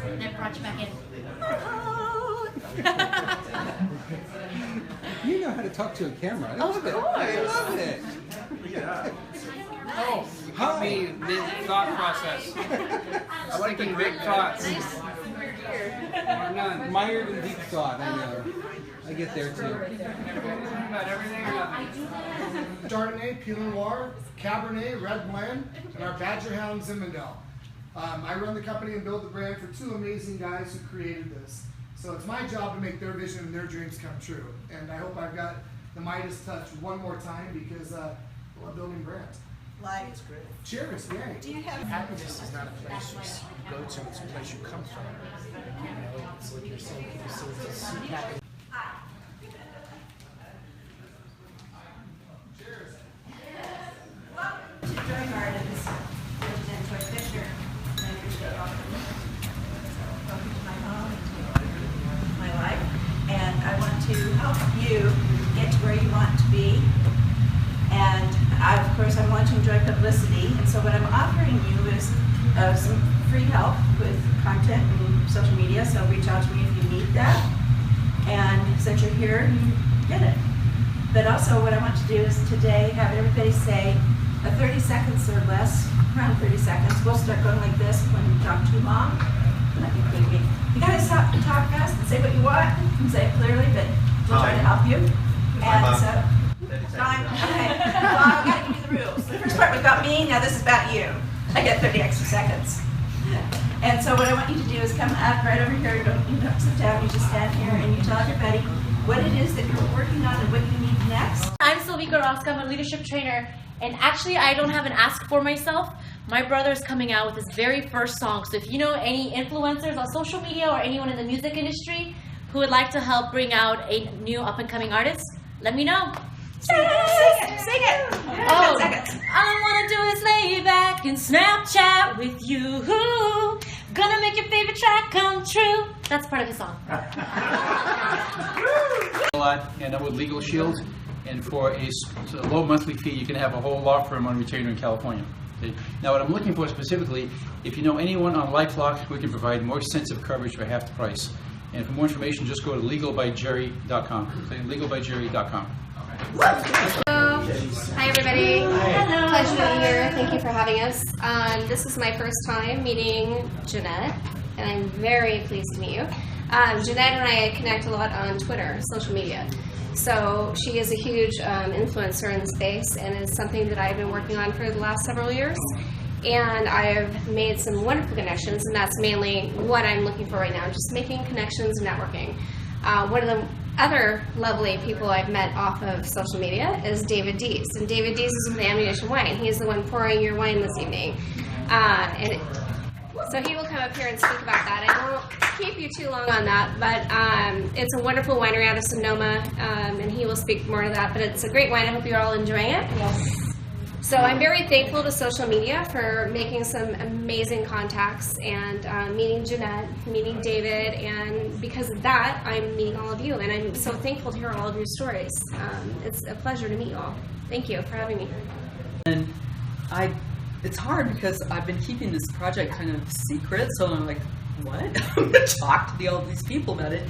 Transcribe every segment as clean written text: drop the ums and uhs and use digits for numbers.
And then brought you back in. You know how to talk to a camera. I love it. I love it. Yeah. Oh, you got me mid-thought process. I like thinking big thoughts. Or none. Mired in deep thought, I know. I get there too. About everything or nothing. Chardonnay, Pinot Noir, Cabernet, Red Blend, and our Badger Hound Zinfandel. I run the company and build the brand for two amazing guys who created this. So it's my job to make their vision and their dreams come true. And I hope I've got the Midas touch one more time because I love building brands. Like, Cheers, yay. do you have Happiness is not a place you go to, it's a place you come from. You know, it's like you're saying, people say it's a seek happiness. Joy Gardens, President Joy Fisher, and I appreciate all of you. Welcome to my home and to my life. And I want to help you get to where you want to be. And of course, I want to enjoy publicity. And so what I'm offering you is some free help with content and social media. So reach out to me if you need that. And since you're here, you get it. But also what I want to do is today have everybody say 30 seconds or less, around 30 seconds. We'll start going like this when you talk too long. You gotta stop and talk fast and say what you want and say it clearly, but we'll try to help you. And so, time. Okay. Well, I've got to give you the rules. The first part was about me, now this is about you. I get 30 extra seconds. And so what I want you to do is come up right over here. You don't sit down, you just stand here and you tell everybody what it is that you're working on and what you need next. I'm Sylvika Roska. I'm a leadership trainer. And actually, I don't have an ask for myself. My brother is coming out with his very first song. So if you know any influencers on social media or anyone in the music industry who would like to help bring out a new up-and-coming artist, let me know. Sing it! Sing it! Oh, 10 seconds. all I want to do is lay back and Snapchat with you. Gonna make your favorite track come true. That's part of his song. A lot, and I'm with Legal Shield, and for a low monthly fee, you can have a whole law firm on retainer in California. Okay. Now, what I'm looking for specifically, if you know anyone on LifeLock, we can provide more extensive coverage for half the price. And for more information, just go to legalbyjerry.com. legalbyjerry.com. Hi everybody. Hello. Pleasure to be here. Thank you for having us. This is my first time meeting Jeanette, and I'm very pleased to meet you. Jeanette and I connect a lot on Twitter, social media. So she is a huge influencer in the space and is something that I've been working on for the last several years. And I've made some wonderful connections, and that's mainly what I'm looking for right now, just making connections and networking. One of the other lovely people I've met off of social media is David Dees. And David Dees is with Ammunition Wine. He's the one pouring your wine this evening. So he will come up here and speak about that. I won't keep you too long on that, but it's a wonderful winery out of Sonoma, and he will speak more to that. But it's a great wine. I hope you're all enjoying it. Yes. So I'm very thankful to social media for making some amazing contacts and meeting Jeanette, meeting David, and because of that, I'm meeting all of you. And I'm so thankful to hear all of your stories. It's a pleasure to meet you all. Thank you for having me. And it's hard because I've been keeping this project kind of secret, so I'm like, what? I'm going to talk to all these people about it.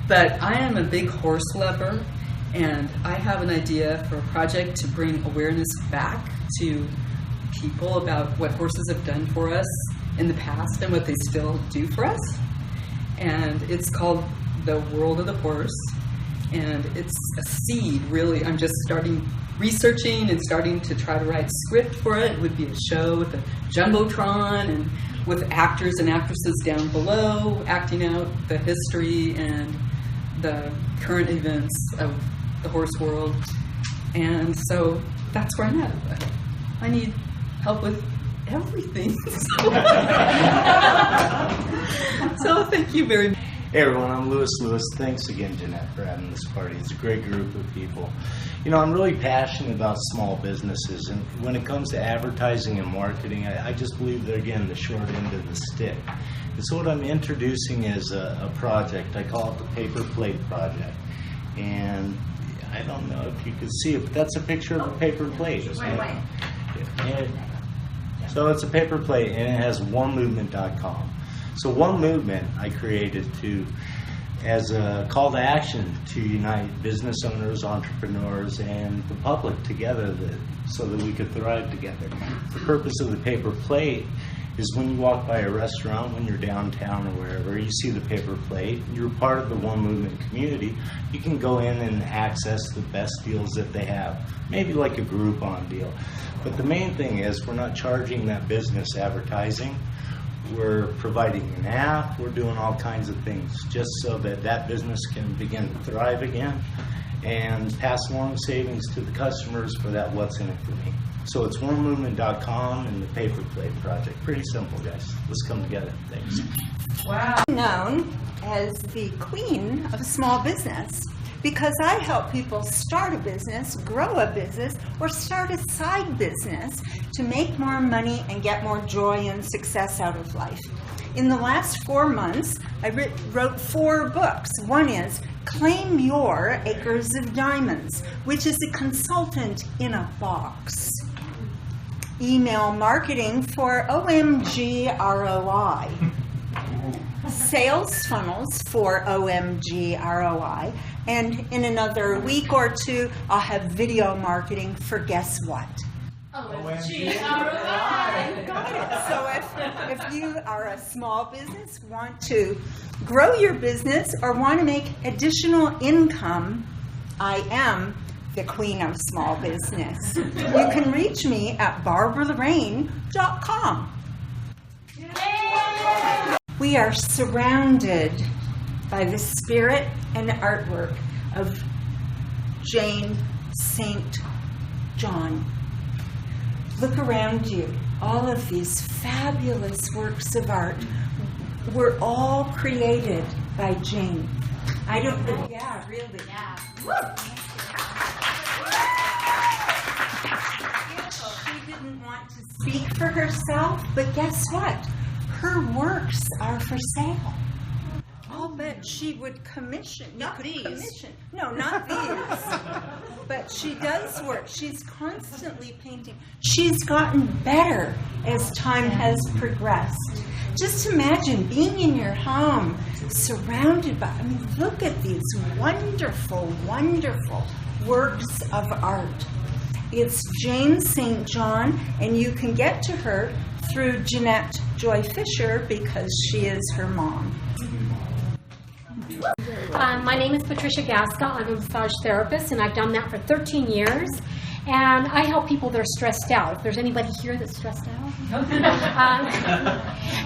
But I am a big horse lover, and I have an idea for a project to bring awareness back to people about what horses have done for us in the past and what they still do for us. And it's called The World of the Horse, and it's a seed, really. I'm just researching and starting to try to write a script for it. It would be a show with a jumbotron and with actors and actresses down below acting out the history and the current events of the horse world. And so that's where I'm at. I need help with everything. So thank you very much. Hey everyone, I'm Lewis. Thanks again, Jeanette, for having this party. It's a great group of people. You know, I'm really passionate about small businesses, and when it comes to advertising and marketing, I just believe they're, again, the short end of the stick. And so what I'm introducing is a project. I call it the Paper Plate Project. And I don't know if you can see it, but that's a picture of a paper plate. And So it's a paper plate, and it has onemovement.com. So One Movement I created as a call to action to unite business owners, entrepreneurs, and the public together so that we could thrive together. The purpose of the paper plate is when you walk by a restaurant, when you're downtown or wherever, you see the paper plate, you're part of the One Movement community, you can go in and access the best deals that they have, maybe like a Groupon deal. But the main thing is we're not charging that business advertising. We're providing an app, we're doing all kinds of things just so that that business can begin to thrive again and pass along savings to the customers for that what's in it for me. So it's onemovement.com and the Paper Plate Project. Pretty simple, guys. Let's come together. Thanks. Wow. Known as the queen of small business because I help people start a business, grow a business, or start a side business to make more money and get more joy and success out of life. In the last 4 months, I wrote 4 books. One is Claim Your Acres of Diamonds, which is a consultant in a box. Email marketing for OMG ROI. Sales funnels for OMG ROI. And in another week or 2, I'll have video marketing for guess what? OMG ROI. Got it. So if you are a small business, want to grow your business, or want to make additional income, I am the queen of small business. You can reach me at barbaralorraine.com. We are surrounded by the spirit and artwork of Jane St. John. Look around you. All of these fabulous works of art were all created by Jane. I don't know. Yeah, really. Yeah. She didn't want to speak for herself, but guess what? Her works are for sale. I'll bet she would commission. Not these. Commission. No, not these. But she does work. She's constantly painting. She's gotten better as time has progressed. Just imagine being in your home, surrounded by, look at these wonderful, wonderful works of art. It's Jane St. John, and you can get to her through Jeanette Joy Fisher because she is her mom. My name is Patricia Gasca. I'm a massage therapist, and I've done that for 13 years. And I help people that are stressed out. If there's anybody here that's stressed out.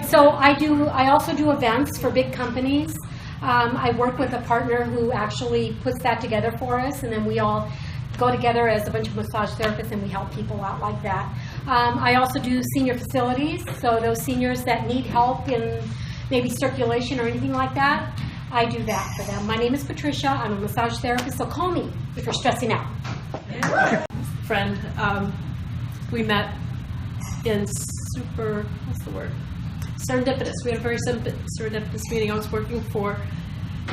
So I also do events for big companies. I work with a partner who actually puts that together for us, and then we all go together as a bunch of massage therapists, and we help people out like that. I also do senior facilities, so those seniors that need help in maybe circulation or anything like that, I do that for them. My name is Patricia. I'm a massage therapist, so call me if you're stressing out. Friend, we met in serendipitous. We had a very serendipitous meeting. I was working for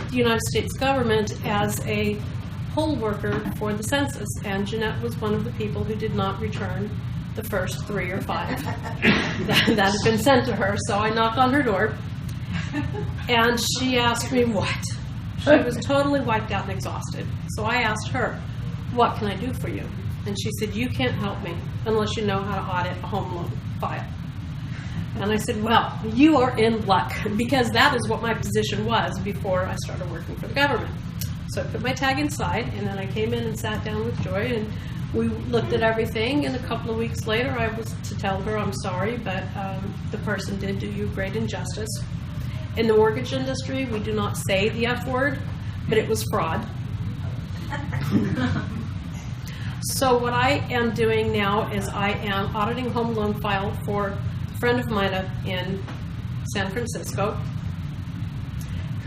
the United States government as a poll worker for the census, and Jeanette was one of the people who did not return the first 3 or 5 that had been sent to her. So I knocked on her door, and she asked me what. She was totally wiped out and exhausted. So I asked her, what can I do for you? And she said, you can't help me unless you know how to audit a home loan file. And I said, well, you are in luck, because that is what my position was before I started working for the government. So I put my tag inside, and then I came in and sat down with Joy, and we looked at everything, and a couple of weeks later I was to tell her, I'm sorry, but the person did do you great injustice. In the mortgage industry, we do not say the F word, but it was fraud. So what I am doing now is I am auditing home loan file for a friend of mine in San Francisco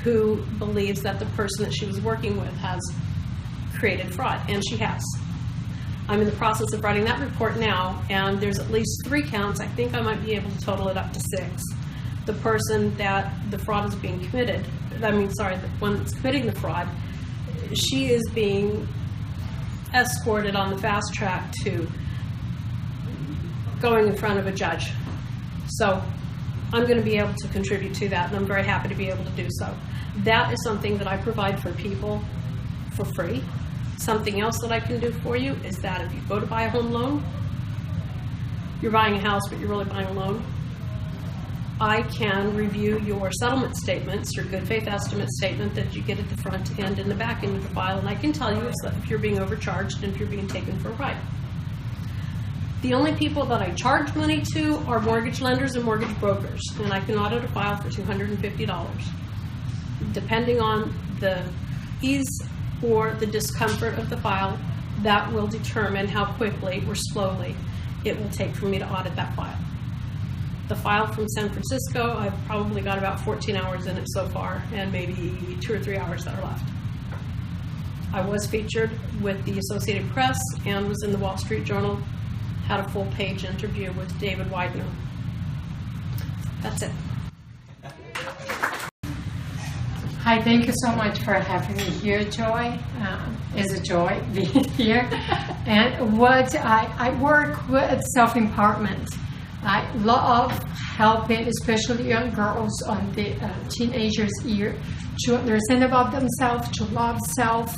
who believes that the person that she was working with has created fraud, and she has. I'm in the process of writing that report now, and there's at least 3 counts. I think I might be able to total it up to 6. The person that the fraud is being committed, the one that's committing the fraud, she is being escorted on the fast track to going in front of a judge. So I'm going to be able to contribute to that, and I'm very happy to be able to do so. That is something that I provide for people for free. Something else that I can do for you is that if you go to buy a home loan, you're buying a house, but you're really buying a loan, I can review your settlement statements, your good faith estimate statement that you get at the front end and the back end of the file, and I can tell you if you're being overcharged and if you're being taken for a ride. The only people that I charge money to are mortgage lenders and mortgage brokers, and I can audit a file for $250. Depending on the ease or the discomfort of the file, that will determine how quickly or slowly it will take for me to audit that file. The file from San Francisco, I've probably got about 14 hours in it so far, and maybe 2 or 3 hours that are left. I was featured with the Associated Press and was in the Wall Street Journal, had a full-page interview with David Widener. That's it. Hi, thank you so much for having me here, Joy. It's a joy being here. And what I work with self-empowerment. I love helping, especially young girls on the teenagers' year, to understand about themselves, to love self,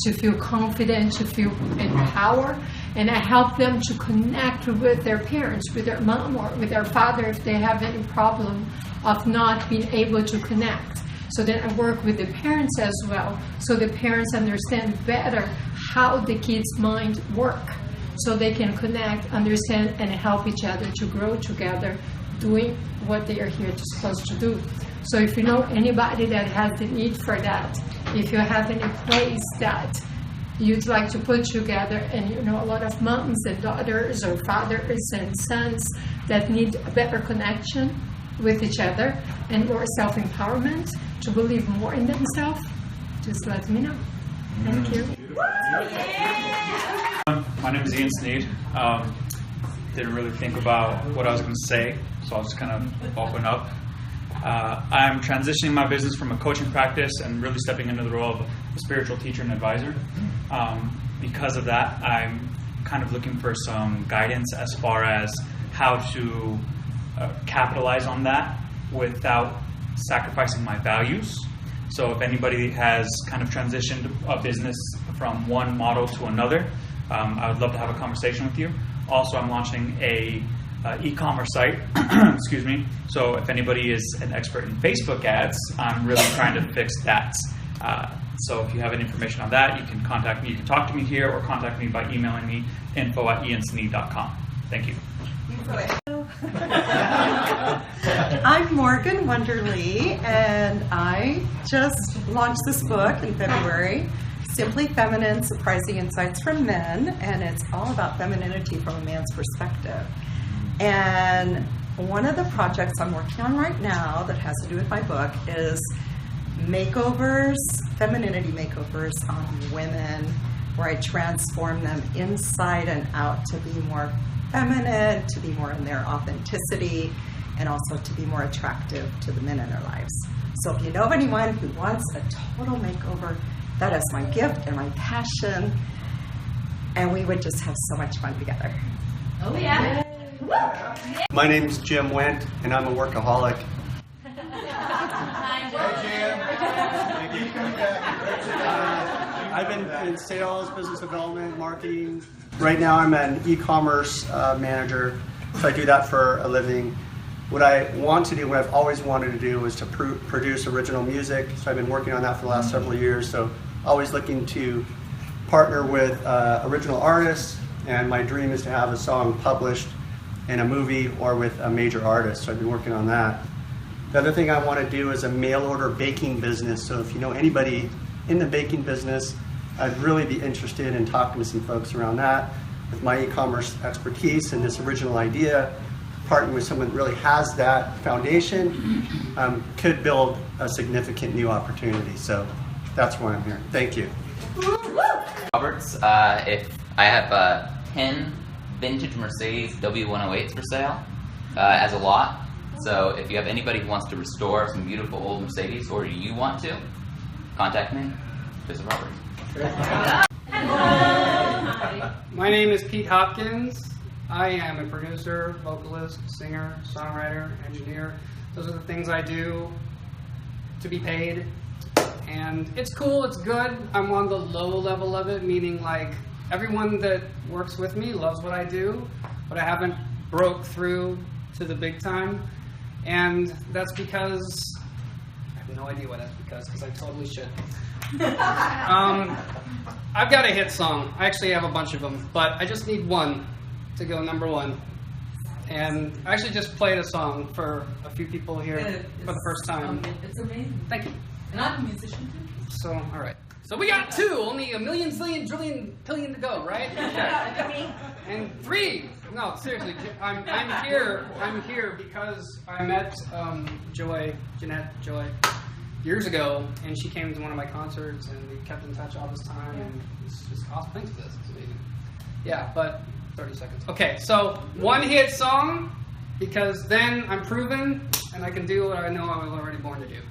to feel confident, to feel empowered. And I help them to connect with their parents, with their mom or with their father if they have any problem of not being able to connect. So then I work with the parents as well, so the parents understand better how the kids' mind work, so they can connect, understand, and help each other to grow together, doing what they are here supposed to do. So if you know anybody that has the need for that, if you have any place that you'd like to put together, and you know a lot of moms and daughters or fathers and sons that need a better connection with each other and more self-empowerment, to believe more in themselves, just let me know. Thank you. My name is Ian Sneed. Didn't really think about what I was going to say, so I'll just kind of open up. I'm transitioning my business from a coaching practice and really stepping into the role of a spiritual teacher and advisor. Because of that, I'm kind of looking for some guidance as far as how to capitalize on that without sacrificing my values. So if anybody has kind of transitioned a business from one model to another, I would love to have a conversation with you. Also, I'm launching a e-commerce site, excuse me. So if anybody is an expert in Facebook ads, I'm really trying to fix that. So if you have any information on that, you can contact me. You can talk to me here or contact me by emailing me info@iansneed.com. Thank you. I'm Morgan Wonderly, and I just launched this book in February, Simply Feminine, Surprising Insights from Men, and it's all about femininity from a man's perspective. And one of the projects I'm working on right now that has to do with my book is makeovers, femininity makeovers on women, where I transform them inside and out to be more feminine, to be more in their authenticity, and also to be more attractive to the men in their lives. So if you know of anyone who wants a total makeover, that is my gift and my passion, and we would just have so much fun together. Oh yeah. My name's Jim Wendt, and I'm a workaholic. I've been in sales, business development, marketing. Right now I'm an e-commerce manager, so I do that for a living. What I want to do, what I've always wanted to do, is to produce original music, so I've been working on that for the last several years, so always looking to partner with original artists, and my dream is to have a song published in a movie or with a major artist, so I've been working on that. The other thing I want to do is a mail order baking business, so if you know anybody in the baking business, I'd really be interested in talking to some folks around that. With my e-commerce expertise and this original idea, partnering with someone that really has that foundation could build a significant new opportunity. So that's why I'm here. Thank you. Roberts, if I have 10 vintage Mercedes W108s for sale as a lot. So if you have anybody who wants to restore some beautiful old Mercedes, or you want to, contact me, Mr. Roberts. My name is Pete Hopkins, I am a producer, vocalist, singer, songwriter, engineer. Those are the things I do to be paid. And it's cool, it's good. I'm on the low level of it, meaning like everyone that works with me loves what I do, but I haven't broke through to the big time. And that's because, I have no idea what that's because I totally should. I've got a hit song. I actually have a bunch of them, but I just need one to go #1. And I actually just played a song for a few people here for the first time. It's amazing. Thank you. And I'm a musician too. So, all right. So we got 2, only a million, zillion, trillion, billion to go, right? Okay. And 3. No, seriously, I'm here because I met Jeanette Joy, years ago, and she came to one of my concerts, and we kept in touch all this time, and it's just awesome. Thanks for this. It's amazing. Yeah, but 30 seconds. Okay, so one hit song, because then I'm proven, and I can do what I know I was already born to do.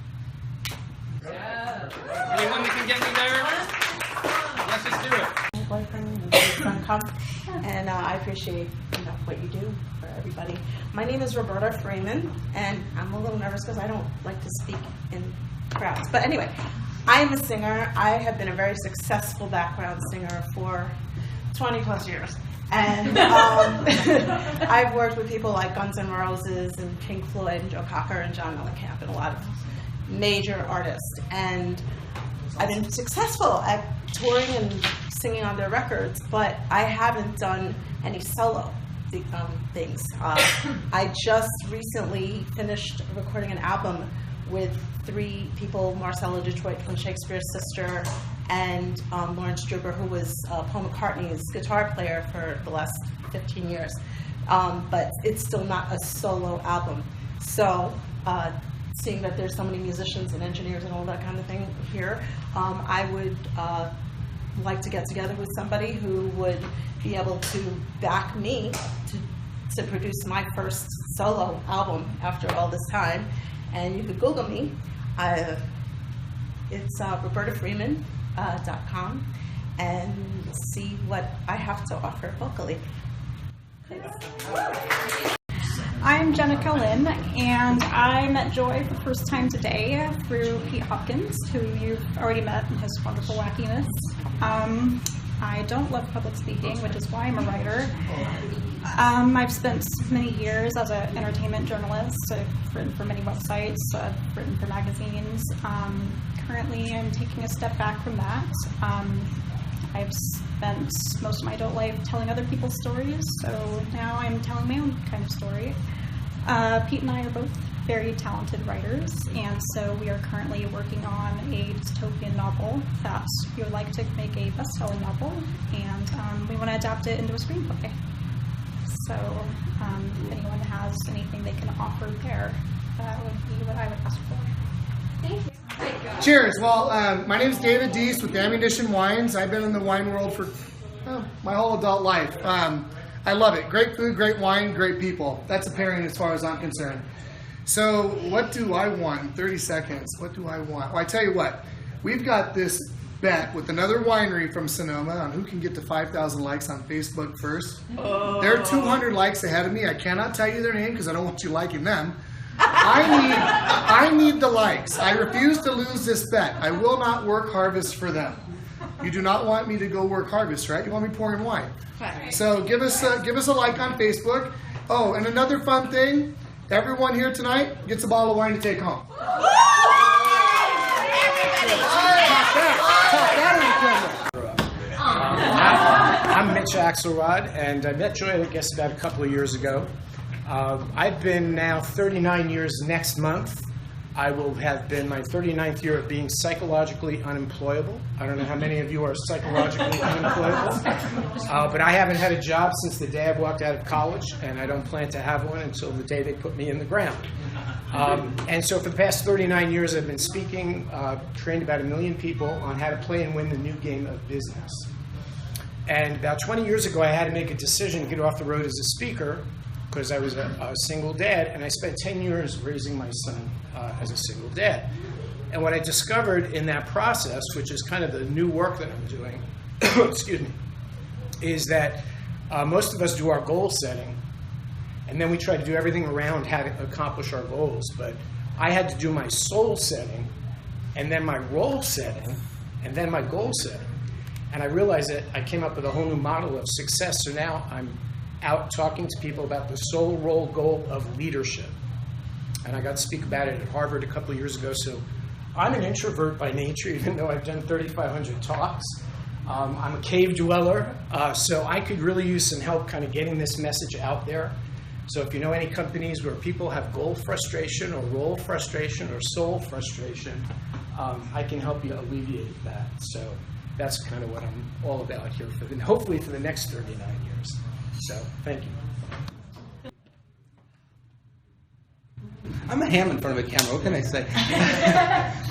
Anyone that can get me there? Let's just do it. My boyfriend and come, and I appreciate what you do for everybody. My name is Roberta Freeman, and I'm a little nervous because I don't like to speak in crowds. But anyway, I am a singer. I have been a very successful background singer for 20 plus years. And I've worked with people like Guns N' Roses and Pink Floyd and Joe Cocker and John Mellencamp and a lot of major artists. And I've been successful at touring and singing on their records, but I haven't done any solo things. I just recently finished recording an album with 3 people, Marcella Detroit from Shakespeare's sister, and Lawrence Struber, who was Paul McCartney's guitar player for the last 15 years. But it's still not a solo album. So seeing that there's so many musicians and engineers and all that kind of thing here, I would like to get together with somebody who would be able to back me to produce my first solo album after all this time. And you could Google me. It's robertafreeman.com and see what I have to offer vocally. I'm Jenica Lynn, and I met Joy for the first time today through Pete Hopkins, who you've already met in his wonderful wackiness. I don't love public speaking, which is why I'm a writer. I've spent many years as an entertainment journalist. I've written for many websites, I've written for magazines. Currently, I'm taking a step back from that. I've spent most of my adult life telling other people's stories, so now I'm telling my own kind of story. Pete and I are both very talented writers, and so we are currently working on a dystopian novel that we would like to make a best-selling novel, and we want to adapt it into a screenplay. So if anyone has anything they can offer there, that would be what I would ask for. Thank you. Cheers. Well, my name is David Deese with Ammunition Wines. I've been in the wine world for my whole adult life. I love it. Great food, great wine, great people. That's apparent as far as I'm concerned. So what do I want in 30 seconds? What do I want? Well, I tell you what. We've got this bet with another winery from Sonoma on who can get to 5,000 likes on Facebook first. Oh. They're 200 likes ahead of me. I cannot tell you their name because I don't want you liking them. I need the likes. I refuse to lose this bet. I will not work harvest for them. You do not want me to go work harvest, right? You want me pouring wine. Right. So give us a like on Facebook. Oh, and another fun thing, everyone here tonight gets a bottle of wine to take home. I'm Mitch Axelrod, and I met Joy, I guess, about a couple of years ago. I've been now 39 years next month. I will have been my 39th year of being psychologically unemployable. I don't know how many of you are psychologically unemployable, but I haven't had a job since the day I walked out of college, and I don't plan to have one until the day they put me in the ground. And so for the past 39 years, I've been speaking, trained about 1 million people on how to play and win the new game of business. And about 20 years ago, I had to make a decision to get off the road as a speaker because I was a single dad, and I spent 10 years raising my son as a single dad. And what I discovered in that process, which is kind of the new work that I'm doing, excuse me, is that most of us do our goal setting, and then we try to do everything around how to accomplish our goals. But I had to do my soul setting, and then my role setting, and then my goal setting. And I realized that I came up with a whole new model of success. So now I'm out talking to people about the soul, role, goal of leadership. And I got to speak about it at Harvard a couple of years ago. So I'm an introvert by nature, even though I've done 3,500 talks. I'm a cave dweller, so I could really use some help kind of getting this message out there. So if you know any companies where people have goal frustration or role frustration or soul frustration, I can help you alleviate that. So that's kind of what I'm all about here, hopefully for the next 39 years. So thank you. I'm a ham in front of a camera. What can I say?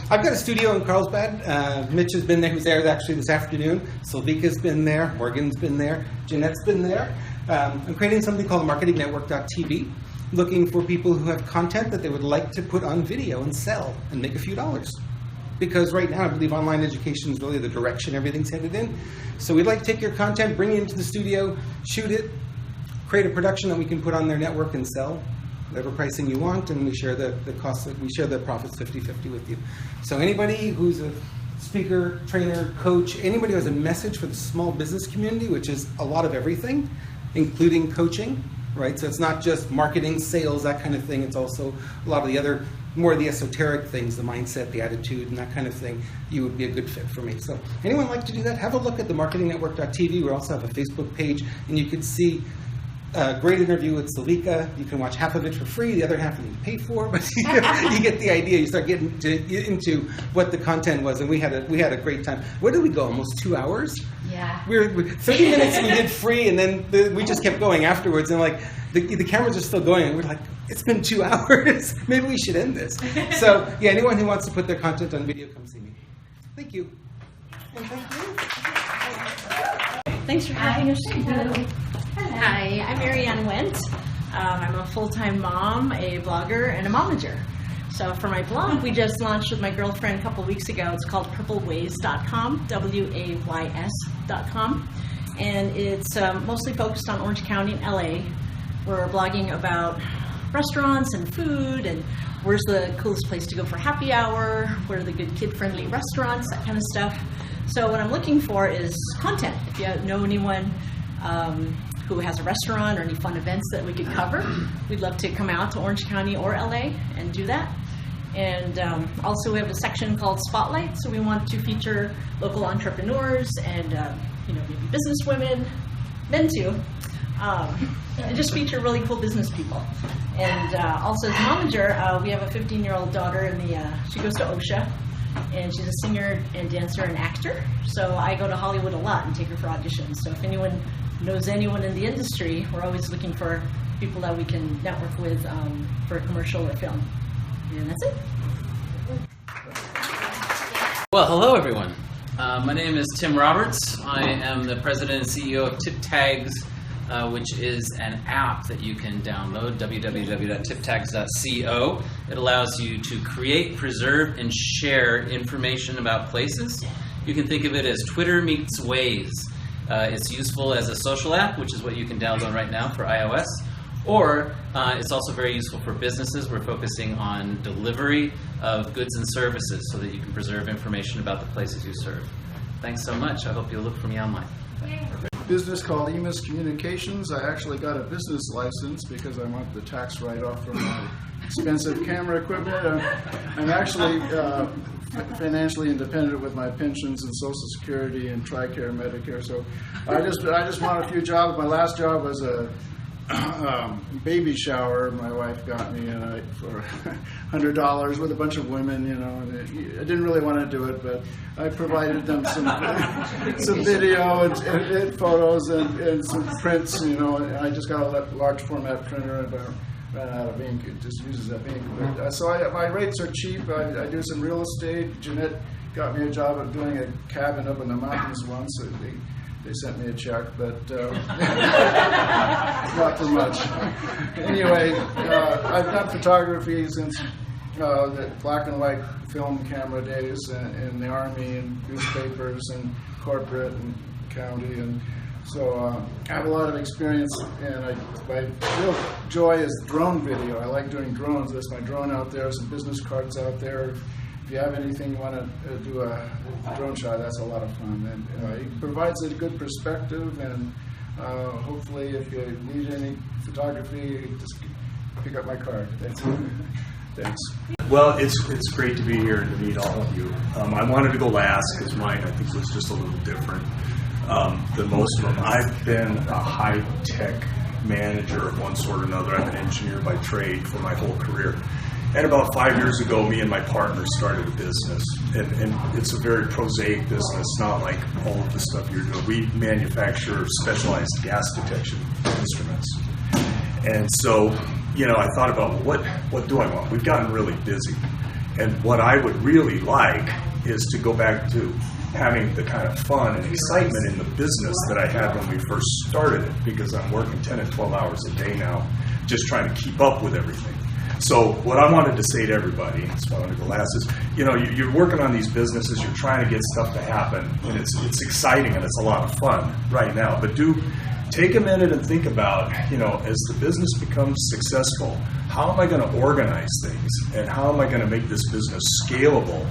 I've got a studio in Carlsbad. Mitch has been there. He was there actually this afternoon. Sylvika's been there. Morgan's been there. Jeanette's been there. I'm creating something called marketingnetwork.tv, looking for people who have content that they would like to put on video and sell and make a few dollars. Because right now I believe online education is really the direction everything's headed in. So we'd like to take your content, bring it into the studio, shoot it, create a production that we can put on their network and sell. Whatever pricing you want, and we share the costs. We share the profits 50-50 with you. So anybody who's a speaker, trainer, coach, anybody who has a message for the small business community, which is a lot of everything, including coaching, right? So it's not just marketing, sales, that kind of thing. It's also a lot of the other, more of the esoteric things, the mindset, the attitude, and that kind of thing. You would be a good fit for me. So anyone like to do that? Have a look at the marketingnetwork.tv. We also have a Facebook page, and you can see a great interview with Sylvika. You can watch half of it for free, the other half you pay for, but you get the idea. You start getting into what the content was, and we had a great time. Where did we go? Almost 2 hours? Yeah. We were 30 minutes we did free, and then we just kept going afterwards, and like the cameras are still going, and we're like, it's been 2 hours. Maybe we should end this. So yeah, anyone who wants to put their content on video, come see me. Thank you. And thank you. Thanks for having us. Hi, I'm Marianne Wendt. I'm a full-time mom, a blogger, and a momager. So for my blog, we just launched with my girlfriend a couple weeks ago. It's called purpleways.com, WAYS.com. And it's mostly focused on Orange County and LA. We're blogging about restaurants and food and where's the coolest place to go for happy hour, where are the good kid-friendly restaurants, that kind of stuff. So what I'm looking for is content. If you know anyone who has a restaurant or any fun events that we could cover, we'd love to come out to Orange County or LA and do that. And also we have a section called Spotlight, so we want to feature local entrepreneurs and maybe business women, men too, and just feature really cool business people. And also as a momager, we have a 15-year-old daughter she goes to OSHA, and she's a singer and dancer and actor. So I go to Hollywood a lot and take her for auditions. So if anyone knows anyone in the industry, we're always looking for people that we can network with for a commercial or film. And that's it. Well, hello everyone. My name is Tim Roberts. I am the president and CEO of TipTags, which is an app that you can download, www.tiptags.co. It allows you to create, preserve, and share information about places. You can think of it as Twitter meets Waze. It's useful as a social app, which is what you can download right now for iOS. Or it's also very useful for businesses. We're focusing on delivery of goods and services so that you can preserve information about the places you serve. Thanks so much. I hope you'll look for me online. Business called EMIS Communications. I actually got a business license because I want the tax write-off from my expensive camera equipment. I'm actually financially independent with my pensions and Social Security and TRICARE, Medicare. So I just want a few jobs. My last job was a baby shower my wife got me for $100 with a bunch of women, and I didn't really want to do it, but I provided them some video and photos and some prints, and I just got a large format printer and ran out of ink. It just uses that ink. But, so my rates are cheap. I do some real estate. Jeanette got me a job of doing a cabin up in the mountains once. So they sent me a check, but not for much. Anyway, I've done photography since the black and white film camera days in the Army and newspapers and corporate and county. And So I have a lot of experience, and my real joy is drone video. I like doing drones. There's my drone out there, some business cards out there. If you have anything you want to do a drone shot, that's a lot of fun. And it provides a good perspective, and hopefully if you need any photography, just pick up my card. Thanks. Well, it's great to be here and to meet all of you. I wanted to go last because mine, I think, was just a little different than most of them. I've been a high-tech manager of one sort or another. I'm an engineer by trade for my whole career. And about 5 years ago, me and my partner started a business. And it's a very prosaic business, not like all of the stuff you're doing. We manufacture specialized gas detection instruments. And so, I thought about what do I want? We've gotten really busy. And what I would really like is to go back to having the kind of fun and excitement in the business that I had when we first started it, because I'm working 10 and 12 hours a day now, just trying to keep up with everything. So what I wanted to say to everybody, that's why I wanted to go last, is, you're working on these businesses, you're trying to get stuff to happen, and it's exciting and it's a lot of fun right now. But do take a minute and think about, as the business becomes successful, how am I going to organize things, and how am I going to make this business scalable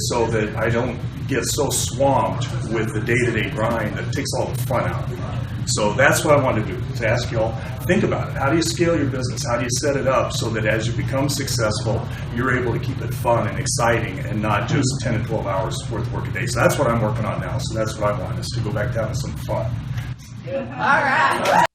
so that I don't get so swamped with the day-to-day grind that takes all the fun out of it. So that's what I want to do, to ask you all, think about it. How do you scale your business? How do you set it up so that as you become successful, you're able to keep it fun and exciting and not just 10 and 12 hours worth of work a day? So that's what I'm working on now. So that's what I want, is to go back to having some fun. All right.